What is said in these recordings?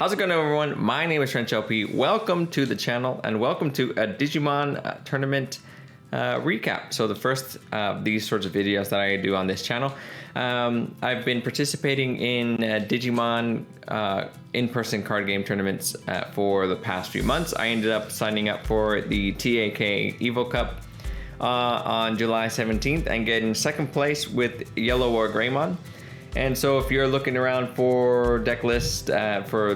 How's it going, everyone? My name is Trench LP. Welcome to the channel and welcome to a Digimon tournament recap. So the first of these sorts of videos that I do on this channel. I've been participating in Digimon in-person card game tournaments for the past few months. I ended up signing up for the TAK EVO Cup on July 17th and getting second place with Yellow Wargreymon. And so if you're looking around for deck lists for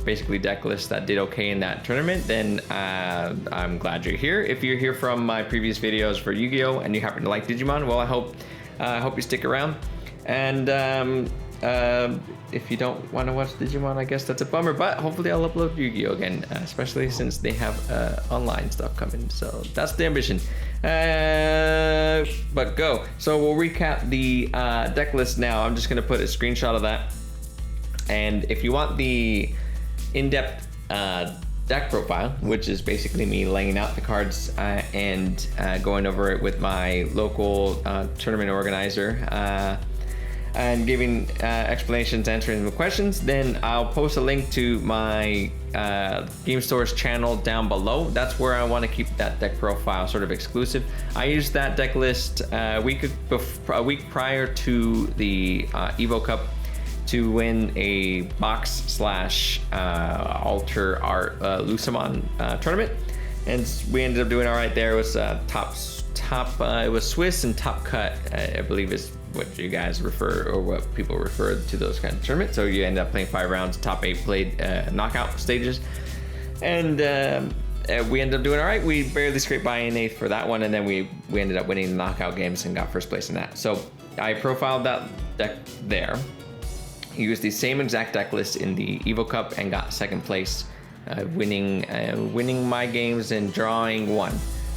basically deck lists that did okay in that tournament, then I'm glad you're here. If you're here from my previous videos for Yu-Gi-Oh! And you happen to like Digimon, well, I hope you stick around. And if you don't want to watch Digimon, I guess that's a bummer, but hopefully I'll upload Yu-Gi-Oh! Again, especially since they have online stuff coming, so that's the ambition. But go. So we'll recap the deck list now. I'm just going to put a screenshot of that. And if you want the in-depth deck profile, which is basically me laying out the cards and going over it with my local tournament organizer, and giving explanations, answering the questions, then I'll post a link to my Game Store's channel down below. That's where I want to keep that deck profile sort of exclusive. I used that deck list a week prior to the EVO Cup to win a box / alter art Lucemon tournament, and we ended up doing all right there. It was it was Swiss and top cut, I believe is what you guys refer, or what people refer to those kind of tournaments. So you end up playing 5 rounds, top 8 played knockout stages, and we ended up doing all right. We barely scraped by in 8th for that one, and then we ended up winning the knockout games and got first place in that. So I profiled that deck there, used the same exact deck list in the EVO Cup and got second place, winning my games and drawing 1.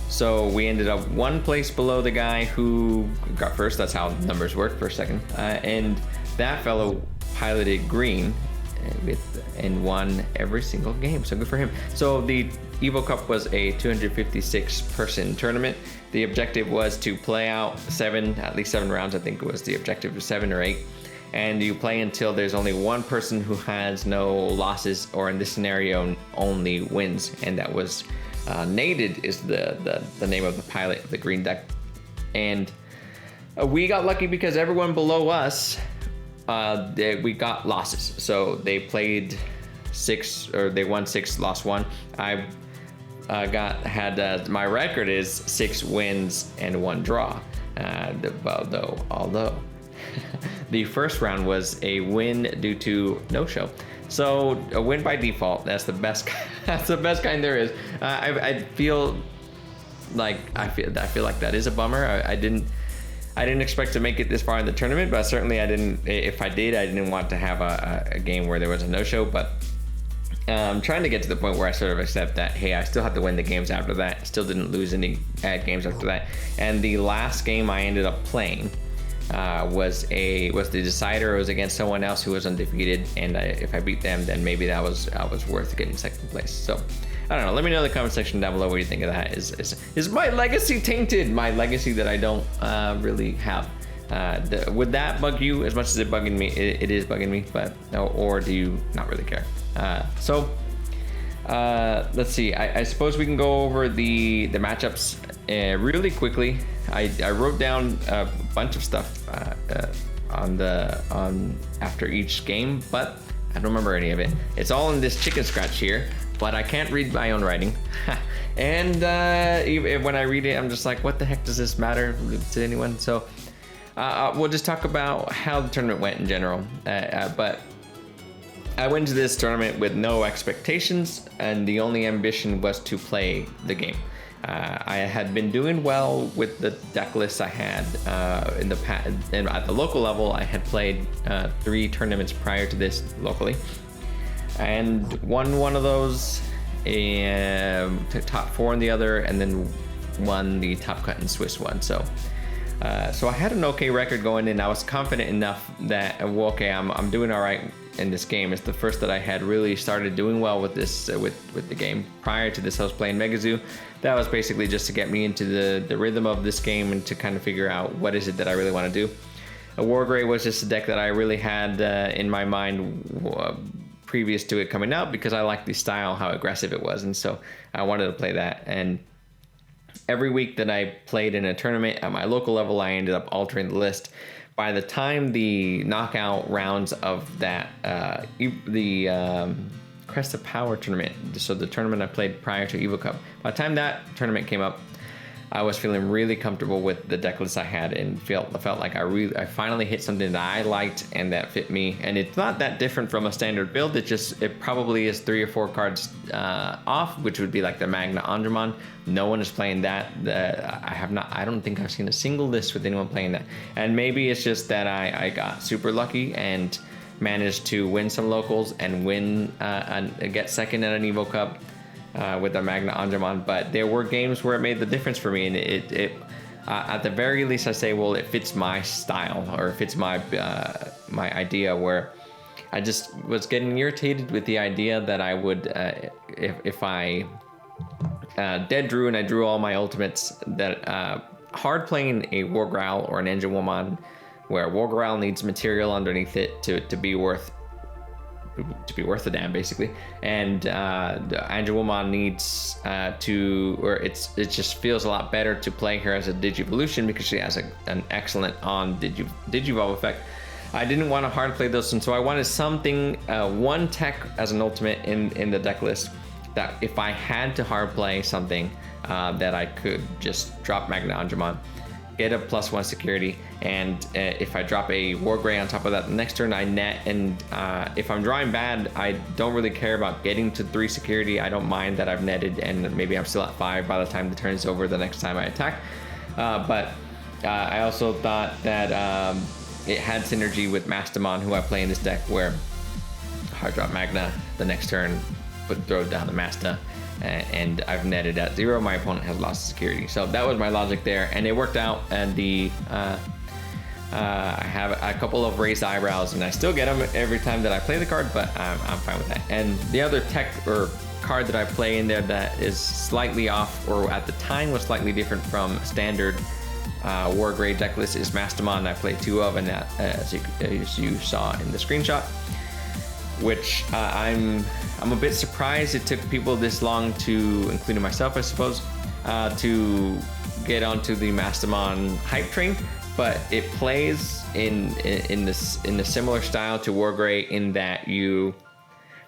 So we ended up 1 place below the guy who got first. That's how numbers work, first, second. And that fellow piloted green and won every single game. So good for him. So the EVO Cup was a 256 person tournament. The objective was to play out at least 7 rounds. I think it was the objective of 7 or 8. And you play until there's only 1 person who has no losses, or in this scenario, only wins. And that was Nated is the name of the pilot of the green deck. And we got lucky because everyone below us, we got losses. So they played 6, or they won 6, lost 1. I had my record is 6 wins and 1 draw. Although the first round was a win due to no-show. So a win by default, that's the best. That's the best kind there is. I feel like that is a bummer. I didn't expect to make it this far in the tournament, but certainly I didn't. If I did, I didn't want to have a game where there was a no-show. But I'm trying to get to the point where I sort of accept that, hey, I still have to win the games after that. Still didn't lose any games after that. And the last game I ended up playing was the decider. It was against someone else who was undefeated, and if I beat them, then maybe that was worth getting second place. So I don't know. Let me know in the comment section down below what you think of that. Is my legacy tainted? My legacy that I don't really have. Would that bug you as much as it bugging me? It is bugging me, but or do you not really care? Let's see. I suppose we can go over the matchups really quickly. I wrote down a bunch of stuff after each game, but I don't remember any of it. It's all in this chicken scratch here, but I can't read my own writing. And when I read it, I'm just like, what the heck does this matter to anyone? So we'll just talk about how the tournament went in general. But I went to this tournament with no expectations, and the only ambition was to play the game. I had been doing well with the deck lists I had in the past, and at the local level, I had played 3 tournaments prior to this locally, and won one of those, and top 4 in the other, and then won the top cut and Swiss one. So I had an okay record going in. I was confident enough that okay, I'm doing all right in this game. It's the first that I had really started doing well with this with the game. Prior to this, I was playing Megazoo. That was basically just to get me into the rhythm of this game and to kind of figure out what is it that I really want to do. Wargrey was just a deck that I really had in my mind previous to it coming out because I liked the style, how aggressive it was, and so I wanted to play that. And every week that I played in a tournament at my local level, I ended up altering the list. By the time the knockout rounds of that, Crest of Power tournament, so the tournament I played prior to EVO Cup, by the time that tournament came up, I was feeling really comfortable with the deck list I had, and felt like I finally hit something that I liked and that fit me. And it's not that different from a standard build. It probably is 3 or 4 cards off, which would be like the Magna Andromon. No one is playing that. I don't think I've seen a single list with anyone playing that. And maybe it's just that I got super lucky and managed to win some locals and get second at an EVO Cup with the Magna Andromon. But there were games where it made the difference for me, and it at the very least I say, well, it fits my style, or it fits my idea, where I just was getting irritated with the idea that I would if I dead drew and I drew all my ultimates, that hard playing a Wargrowl or an Angelwomon, where Wargrowl needs material underneath it to be worth a damn, basically, and Angelwomon needs it just feels a lot better to play her as a Digivolution because she has an excellent on Digivolve effect. I didn't want to hard play those, and so I wanted something, one tech as an ultimate in the deck list, that if I had to hard play something, that I could just drop Magna Andromon, get a +1 security, and if I drop a Wargrey on top of that the next turn, I net. And if I'm drawing bad, I don't really care about getting to 3 security. I don't mind that I've netted and maybe I'm still at 5 by the time the turn is over the next time I attack. But I also thought that it had synergy with Mastamon, who I play in this deck, where hard drop Magna the next turn, throw down the Masta, and I've netted at 0. My opponent has lost security. So that was my logic there, and it worked out. And I have a couple of raised eyebrows, and I still get them every time that I play the card, but I'm fine with that. And the other tech or card that I play in there that is slightly off, or at the time was slightly different from standard Wargrey deck list, is Mastamon. I played 2 of, and that, as you saw in the screenshot, which I'm a bit surprised it took people this long to, including myself, I suppose, to get onto the Mastamon hype train. But it plays in a similar style to Wargrey, in that you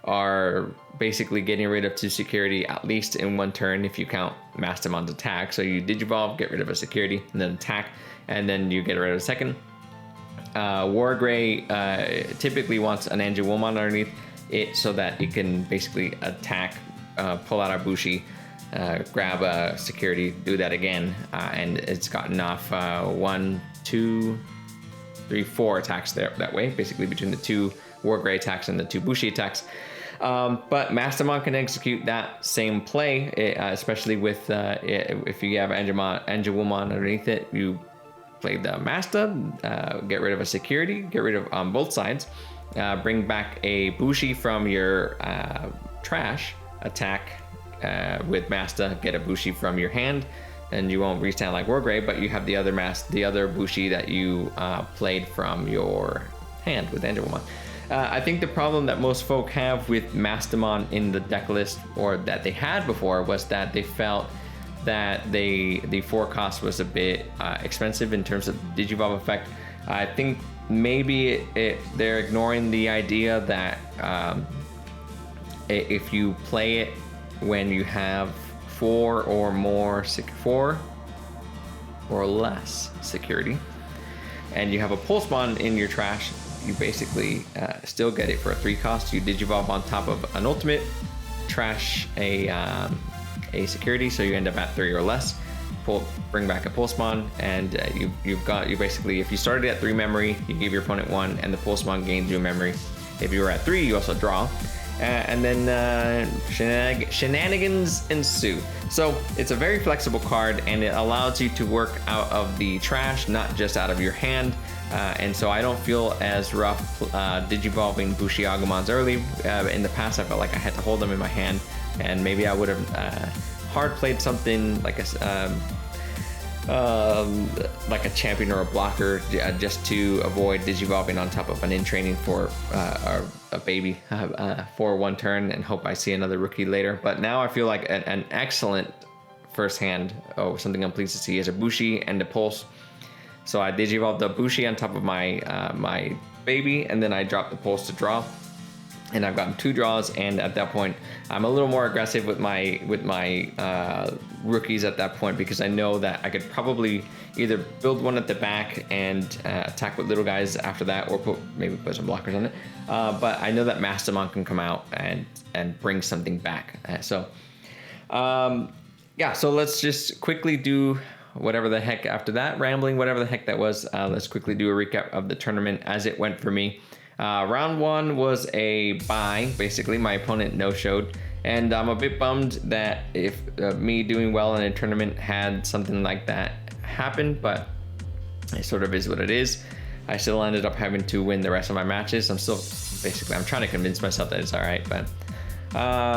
are basically getting rid of 2 security at least in 1 turn if you count Mastamon's attack. So you Digivolve, get rid of a security, and then attack, and then you get rid of a second. Wargrey typically wants an Angelwomon underneath it so that it can basically attack, pull out our Bushi, grab a security, do that again, and it's gotten off 1, 2, 3, 4 attacks that way, basically between the 2 Wargrey attacks and the 2 Bushi attacks. But Mastamon can execute that same play, especially with if you have Angelwomon underneath it. You play the Masta, get rid of a security, get rid of on both sides, bring back a Bushi from your trash, attack with Masta, get a Bushi from your hand, and you won't restand like Wargrey, but you have the other Bushi that you played from your hand with Angelwomon. I think the problem that most folk have with Mastamon in the deck list, or that they had before, was that they felt that the 4 cost was a bit expensive in terms of Digivolve effect. I think maybe they're ignoring the idea that if you play it when you have 4 or less security, and you have a Pulsemon in your trash, you basically still get it for a 3 cost. You Digivolve on top of an ultimate, trash a security, so you end up at 3 or less. Bring back a Pulsemon, and you basically, if you started at 3 memory, you give your opponent 1, and the Pulsemon gains you a memory. If you were at 3, you also draw, and then shenanigans ensue. So it's a very flexible card, and it allows you to work out of the trash, not just out of your hand. And so I don't feel as rough Digivolving Bushiagumons early. In the past, I felt like I had to hold them in my hand, and maybe I would have hard played something like like a champion or a blocker just to avoid digivolving on top of an in training for a baby for one turn and hope I see another rookie later. But now I feel like an excellent first hand, something I'm pleased to see, is a Bushi and a Pulse. So I digivolved the Bushi on top of my my baby, and then I dropped the Pulse to draw. And I've gotten 2 draws, and at that point, I'm a little more aggressive with my rookies at that point, because I know that I could probably either build one at the back and attack with little guys after that, or maybe put some blockers on it. But I know that Mastamon can come out and bring something back. Yeah, so let's just quickly do whatever the heck after that, rambling, whatever the heck that was. Let's quickly do a recap of the tournament as it went for me. Round 1 was a bye. Basically, my opponent no-showed, and I'm a bit bummed that if me doing well in a tournament had something like that happen, but it sort of is what it is. I still ended up having to win the rest of my matches. I'm trying to convince myself that it's all right, but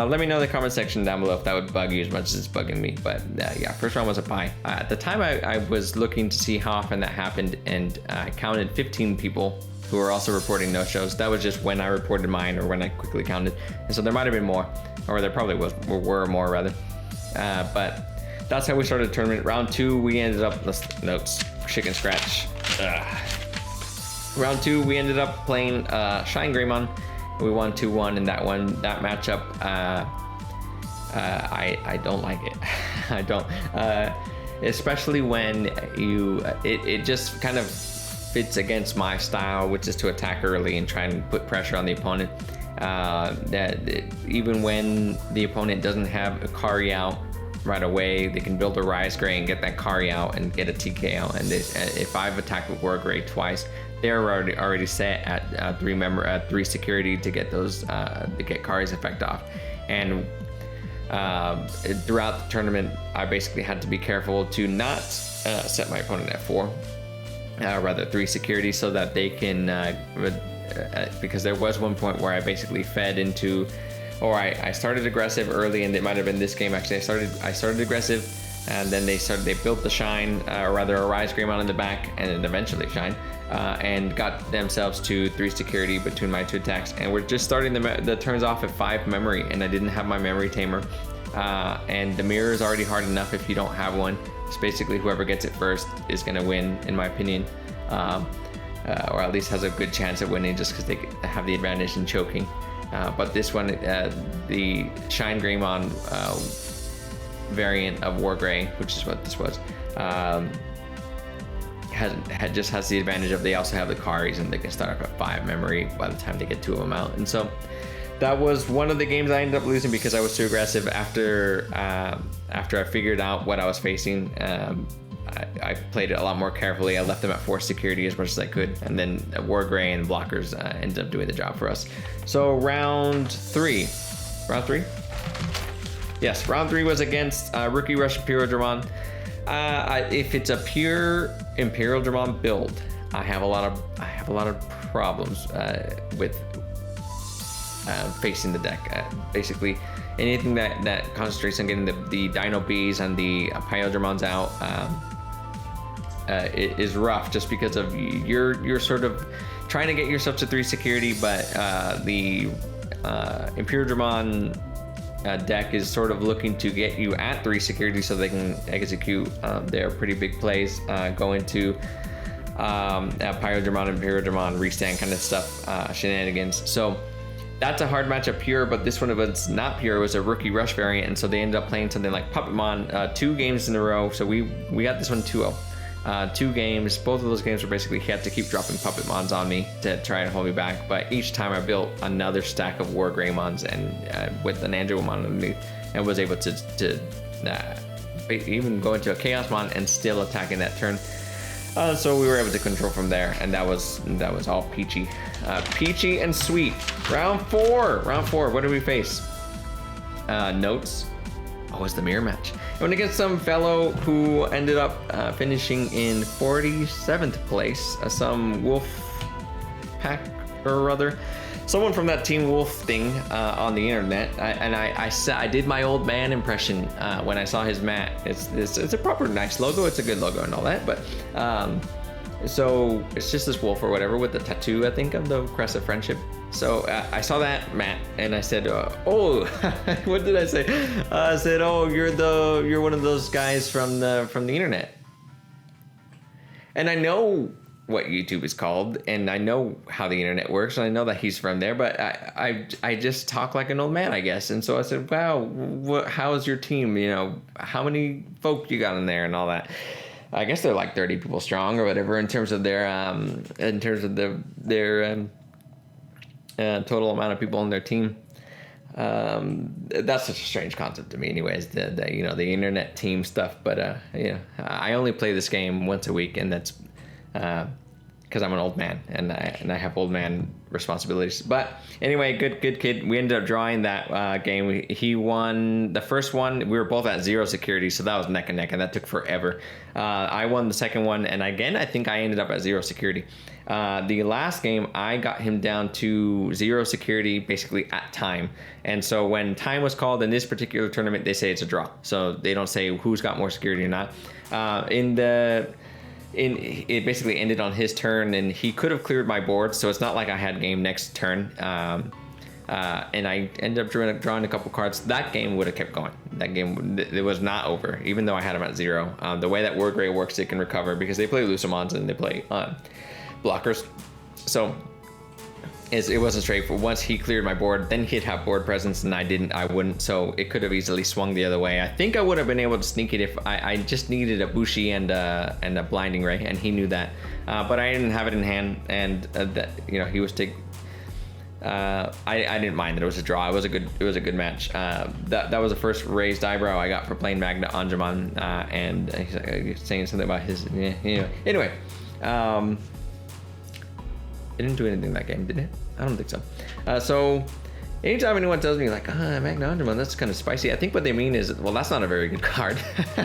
let me know in the comment section down below if that would bug you as much as it's bugging me. But yeah, first round was a bye. At the time, I was looking to see how often that happened, and I counted 15 people who are also reporting no-shows. That was just when I reported mine, or when I quickly counted. And so there might have been more, or there probably were more rather. But that's how we started the tournament. Round 2, we ended up, notes, chicken scratch. Round 2, we ended up playing Shine Greymon. We won 2-1 in that matchup. I don't like it. I don't, especially when it just kind of fits against my style, which is to attack early and try and put pressure on the opponent. Even when the opponent doesn't have a Kari out right away, they can build a Rise Gray and get that Kari out and get a TK out. And if I've attacked with Wargreymon twice, they're already set at 3 security to get those to get Kari's effect off. And throughout the tournament, I basically had to be careful to not set my opponent at 4. Rather 3 security, so that they can because there was one point where I basically fed into, or I started aggressive early, and it might have been this game actually. I started aggressive, and then they built the Shine, or rather a Rise Greymon in the back, and then eventually Shine, and got themselves to 3 security between my 2 attacks, and we're just starting the turns off at 5 memory, and I didn't have my memory tamer, and the mirror is already hard enough if you don't have one. It's basically whoever gets it first is going to win, in my opinion, or at least has a good chance of winning, just because they have the advantage in choking. But this one, the Shine Greymon variant of Wargreymon, which is what this was, just has the advantage of they also have the Karis, and they can start up at 5 memory by the time they get 2 of them out. And so that was one of the games I ended up losing because I was too aggressive. After I figured out what I was facing, I played it a lot more carefully. I left them at 4 security as much as I could, and then Wargreymon and blockers ended up doing the job for us. So round 3. Yes, round 3 was against Rookie Rush Imperial Dramon. If it's a pure Imperial Dramon build, I have a lot of problems with facing the deck. Basically, anything that concentrates on getting the Dino Bees and the Pyodramons out is rough, just because of you're sort of trying to get yourself to 3 security, but the Imperial Dramon deck is sort of looking to get you at 3 security so they can execute their pretty big plays, go into Pyodramon, Imperial Dramon, restand kind of stuff, shenanigans. So that's a hard matchup pure, but this one was not pure. It was a Rookie Rush variant, and so they ended up playing something like Puppetmon 2 games in a row. So we got this one 2-0. 2 games. Both of those games were basically, he had to keep dropping Puppetmons on me to try and hold me back. But each time I built another stack of Wargreymons and with an Angelmon underneath, and was able to even go into a Chaosmon and still attacking that turn. So we were able to control from there, and that was all peachy. Peachy and sweet. Round 4. What did we face? Notes. Oh, it's the mirror match. It went against some fellow who ended up finishing in 47th place. Some wolf pack or other. someone from that Teen Wolf thing on the internet, I did my old man impression when I saw his mat. It's a proper nice logo. It's a good logo and all that, but so it's just this wolf or whatever with the tattoo, I think, of the crest of friendship. So I saw that mat and I said, "Oh, what did I say?" I said, "Oh, you're one of those guys from the internet." And I know what YouTube is called, and I know how the internet works, and I know that he's from there, but I just talk like an old man, I guess. And so I said, "Wow, how's your team? You know, how many folk you got in there and all that?" I guess they're like 30 people strong or whatever in terms of their total amount of people on their team. That's such a strange concept to me, anyways. The the internet team stuff. But I only play this game once a week, and that's because I'm an old man and I have old man responsibilities. But anyway, good kid. We ended up drawing that game. He won the first one. We were both at 0 security, so that was neck and neck, and that took forever. I won the second one, and again, I think I ended up at 0 security. The last game, I got him down to 0 security, basically at time. And so when time was called in this particular tournament, they say it's a draw. So they don't say who's got more security or not. It basically ended on his turn, and he could have cleared my board, so it's not like I had game next turn. And I ended up drawing a couple cards. That game would have kept going. That game, it was not over, even though I had him at 0. The way that Wargrey works, it can recover because they play Lucamons and they play blockers. So it wasn't straight. Once he cleared my board, then he'd have board presence, and I wouldn't. So it could have easily swung the other way. I think I would have been able to sneak it if I just needed a Bushi and a blinding ray, and he knew that. But I didn't have it in hand, and that he was taking. I didn't mind that it was a draw. It was a good match. That was the first raised eyebrow I got for playing Magna Anjuman, and he's saying something about his. Anyway. It didn't do anything that game, did it? I don't think so. So anytime anyone tells me like, Magna Anjuman, that's kind of spicy, I think what they mean is, well, that's not a very good card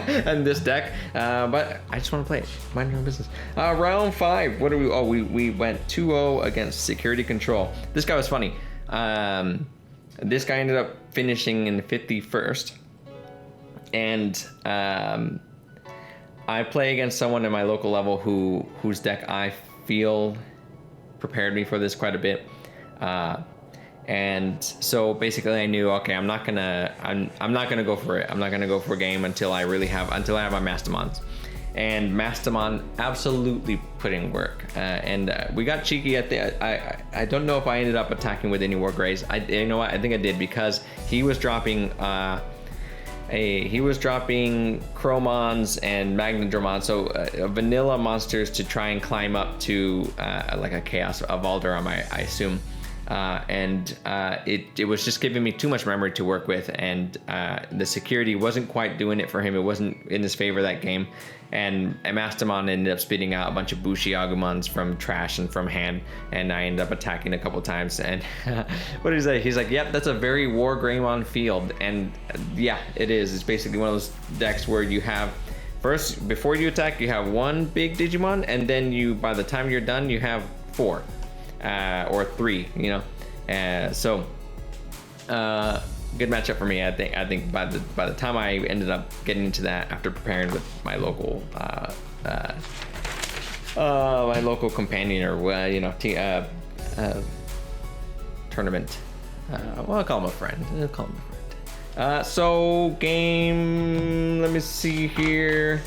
in this deck, but I just want to play it. Mind your own business. Round 5, what do we, we went 2-0 against Security Control. This guy was funny. This guy ended up finishing in 51st, and I play against someone in my local level whose deck I feel prepared me for this quite a bit, and so basically I knew, okay, I'm not gonna go for it. I'm not gonna go for a game until I have my Mastamons. And Mastamon absolutely put in work, and we got cheeky at the. I don't know if I ended up attacking with any Wargreys. You know what? I think I did, because he was dropping Chromons and Magnadramon, so vanilla monsters to try and climb up to like a Chaos of Alderam, I assume. It was just giving me too much memory to work with, and the security wasn't quite doing it for him. It wasn't in his favor that game, and Mastamon ended up spitting out a bunch of Bushi Agumons from trash and from hand, and I ended up attacking a couple times. And what did he say? He's like, "Yep, that's a very Wargreymon field," and yeah, it is. It's basically one of those decks where you have first, before you attack, you have one big Digimon, and then by the time you're done, you have 4. Or 3, good matchup for me. I think by the time I ended up getting into that, after preparing with my local companion, or tournament, I'll call him a friend. So game, let me see here,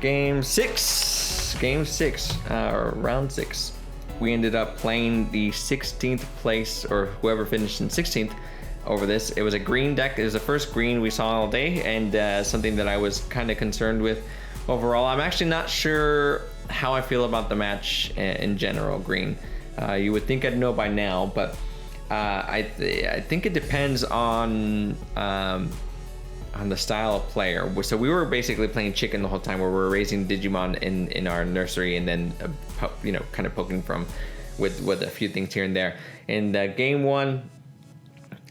game 6, round 6. We ended up playing the 16th place, or whoever finished in 16th over this. It was a green deck. It was the first green we saw all day, and something that I was kind of concerned with overall. I'm actually not sure how I feel about the match in general, green. You would think I'd know by now, but I think it depends on the style of player. So we were basically playing chicken the whole time, where we're raising Digimon in our nursery, and then kind of poking from with a few things here and there. And game one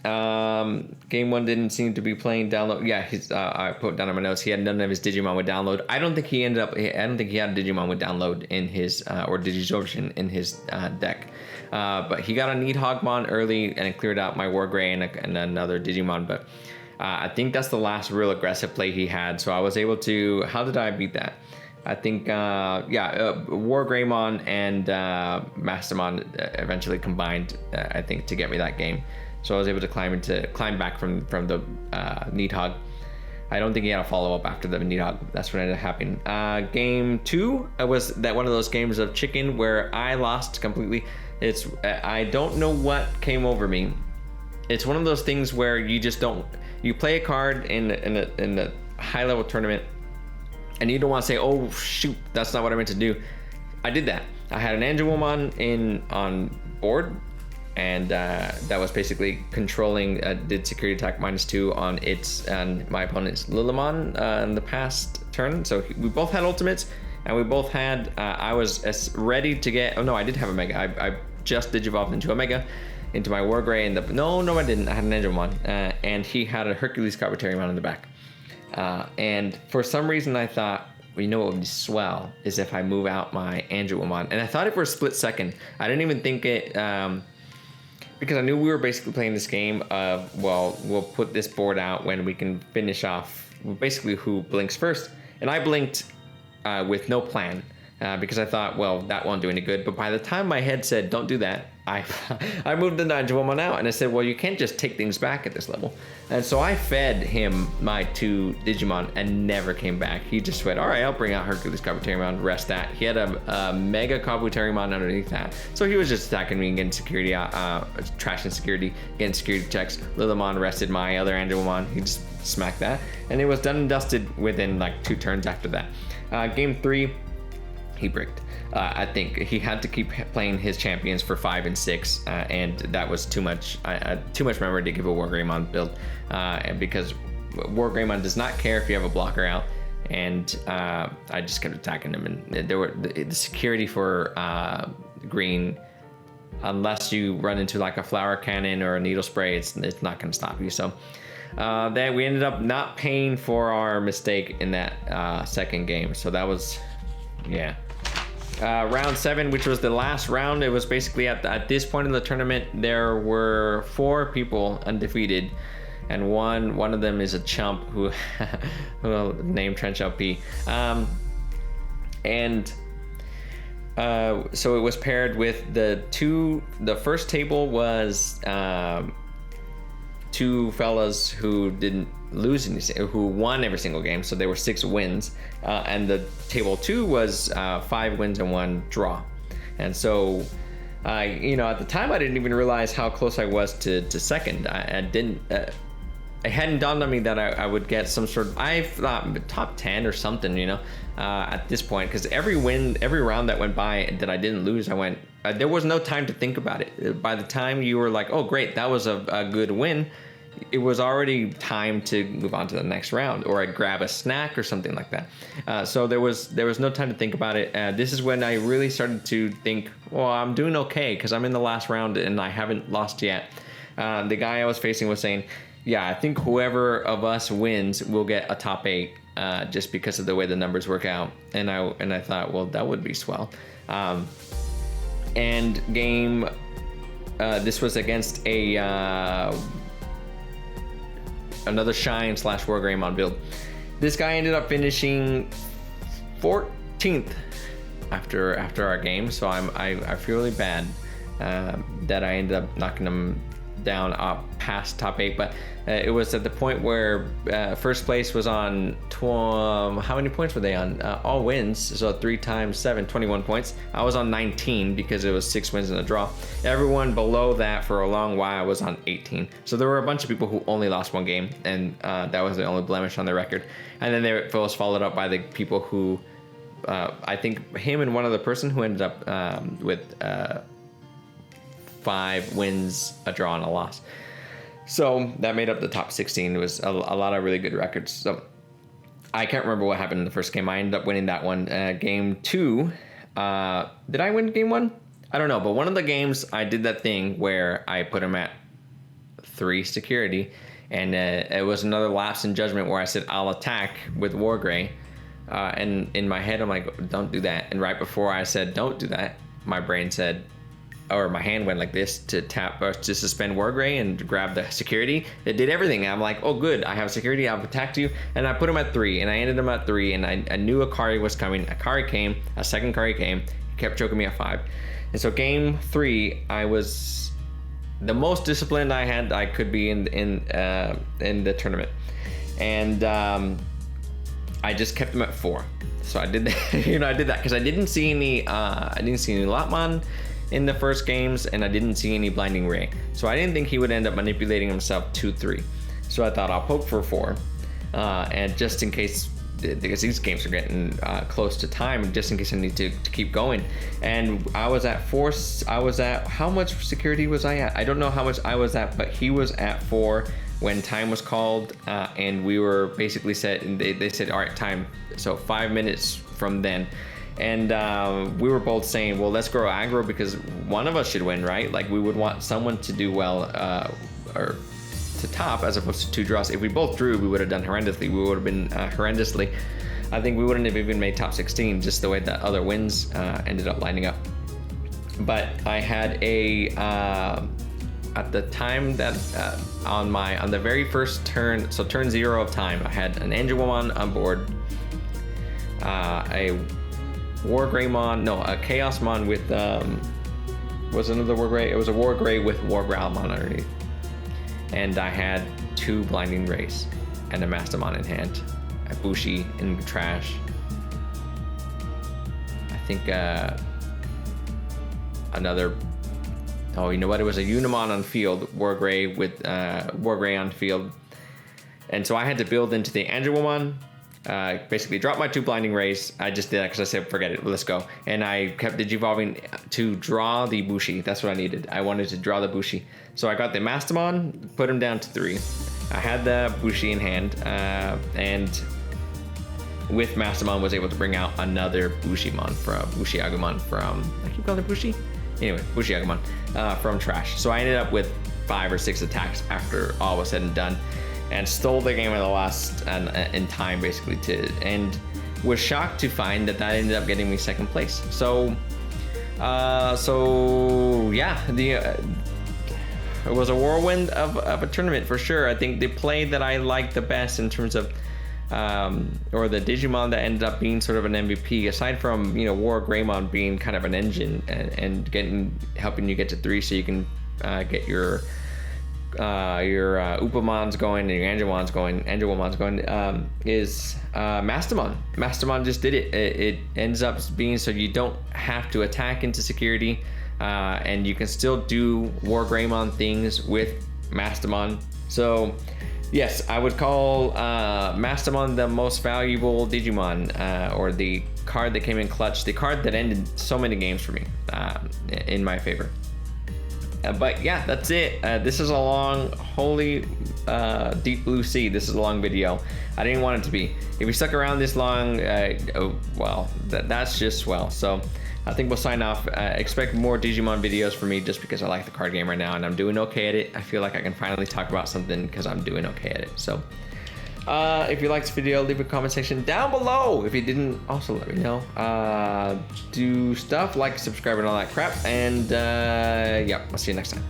didn't seem to be playing download. Yeah, I put down on my notes, he had none of his Digimon with download. I don't think he had a Digimon with download in his or Digisorption in his deck. But he got a Nidhoggmon early and it cleared out my Wargrey and another Digimon. But I think that's the last real aggressive play he had. So I was able to, how did I beat that? I think, Wargreymon and Mastermon eventually combined, I think, to get me that game. So I was able to climb back from the Nidhogg. I don't think he had a follow-up after the Nidhogg. That's what ended up happening. Game 2 was that one of those games of chicken where I lost completely. I don't know what came over me. It's one of those things where you just don't. You play a card in a high-level tournament, and you don't want to say, "Oh shoot, that's not what I meant to do." I did that. I had an Angelwomon on board, and that was basically controlling. Did security attack -2 on its and my opponent's Lilimon in the past turn. So we both had ultimates, and we both had. I was ready to get. Oh no, I did have a Mega. I just digivolved into a Mega, into my Wargrey, and no, I didn't. I had an Angelwomon, and he had a Hercules Carboteriumon in the back. And for some reason I thought, well, you know what would be swell is if I move out my Angelwomon. And I thought if we're split second, I didn't even think it, because I knew we were basically playing this game of, well, we'll put this board out when we can finish off basically who blinks first. And I blinked with no plan because I thought, well, that won't do any good. But by the time my head said, don't do that, I moved the Angelwomon out, and I said, well, you can't just take things back at this level. And so I fed him my 2 Digimon and never came back. He just went, all right, I'll bring out Hercules Carboteriumon, rest that. He had a Mega Carboteriumon underneath that. So he was just attacking me and getting security, trashing security, getting security checks. Lilimon rested my other Angelwomon. He just smacked that. And it was done and dusted within like 2 turns after that. Game 3, he bricked. I think he had to keep playing his champions for 5 and 6, and that was too much. Too much memory to give a Wargreymon build, because Wargreymon does not care if you have a blocker out, and I just kept attacking him. And there were the security for green, unless you run into like a flower cannon or a needle spray, it's not going to stop you. So then we ended up not paying for our mistake in that second game. So that was, yeah. Round 7, which was the last round, it was basically at this point in the tournament there were 4 people undefeated, and one of them is a chump who named Trench LP, so it was paired with the first table was 2 fellas who didn't lose who won every single game, so there were 6 wins, and the table 2 was 5 wins and 1 draw. And so at the time I didn't even realize how close I was to second. It hadn't dawned on me that I would get some sort of, I thought top 10 or something, at this point, because every round that went by that I didn't lose, there was no time to think about it. By the time you were like, oh great, that was a good win, it was already time to move on to the next round, or I'd grab a snack or something like that. So there was no time to think about it. This is when I really started to think, well, I'm doing okay because I'm in the last round and I haven't lost yet. The guy I was facing was saying, yeah, I think whoever of us wins will get a top 8, just because of the way the numbers work out. And I thought, well, that would be swell. And game, this was against another Shine / Wargreymon build. This guy ended up finishing 14th after our game, so I feel really bad that I ended up knocking him down past top 8, but it was at the point where first place was on how many points were they on? All wins, so 3 times 7, 21 points. I was on 19 because it was 6 wins and a draw. Everyone below that for a long while was on 18. So there were a bunch of people who only lost 1 game, and that was the only blemish on their record. And then it was followed up by the people who, I think him and one other person who ended up with 5 wins, a draw, and a loss. So that made up the top 16. It was a lot of really good records. So I can't remember what happened in the first game. I ended up winning that one. Game 2, did I win game 1? I don't know, but one of the games I did that thing where I put him at 3 security, and it was another lapse in judgment where I said I'll attack with Wargrey, and in my head I'm like, don't do that. And right before I said don't do that, my brain said, or my hand went like this to tap or to suspend Wargrey and grab the security. It did everything. I'm like, oh good, I have security, I've attacked you. And I put him at 3 and I ended him at 3 and I knew Akari was coming. Akari came, a second Akari came, he kept choking me at 5. And so game 3, I was the most disciplined I could be in the tournament. And I just kept him at 4. So I did that, I did that because I didn't see any Lotmon in the first games, and I didn't see any Blinding Ray. So I didn't think he would end up manipulating himself 2-3. So I thought I'll poke for 4, and just in case, because these games are getting close to time, just in case I need to keep going. And I was at 4. How much security was I at? I don't know how much I was at, but he was at 4 when time was called, and we were basically set, and they said, all right, time. So 5 minutes from then. And we were both saying, well, let's grow aggro because one of us should win, right? Like we would want someone to do well or to top as opposed to 2 draws. If we both drew, we would have done horrendously. We would have been horrendously. I think we wouldn't have even made top 16 just the way that other wins ended up lining up. But I had a at the time that on the very first turn, so turn 0 of time, I had an Angelwomon on board, a Wargreymon, no, a Chaosmon with was another Wargrey. It was a Wargrey with Wargreymon underneath, and I had 2 Blinding Rays and a Mastamon in hand, a Bushi in trash. I think another. Oh, you know what? It was a Unimon on field, Wargrey with Wargrey on field, and so I had to build into the Angelwomon. Basically drop my 2 Blinding Rays. I just did that because I said, forget it, let's go. And I kept digivolving to draw the Bushi. That's what I needed. I wanted to draw the Bushi. So I got the Mastamon, put him down to 3. I had the Bushi in hand, and with Mastamon was able to bring out another Bushiagumon from, I keep calling it Bushi? Anyway, Bushiagumon from trash. So I ended up with 5 or 6 attacks after all was said and done, and stole the game in the last in time basically and was shocked to find that ended up getting me 2nd place. So yeah, it was a whirlwind of a tournament for sure. I think the play that I liked the best in terms of or the Digimon that ended up being sort of an MVP, aside from Wargreymon being kind of an engine and helping you get to 3 so you can get your Upamons going and your Angelwomons going, is Mastamon. Mastamon just did it. It ends up being so you don't have to attack into security, and you can still do Wargreymon things with Mastamon. So yes, I would call Mastamon the most valuable Digimon, or the card that came in clutch, the card that ended so many games for me in my favor. But yeah, that's it. This is a long, holy deep blue sea. This is a long video. I didn't want it to be. If you stuck around this long, well, that's just swell. So I think we'll sign off. Expect more Digimon videos from me just because I like the card game right now and I'm doing okay at it. I feel like I can finally talk about something because I'm doing okay at it. So if you liked this video, leave a comment section down below. If you didn't, also let me know. Do stuff like subscribe and all that crap. And yeah, I'll see you next time.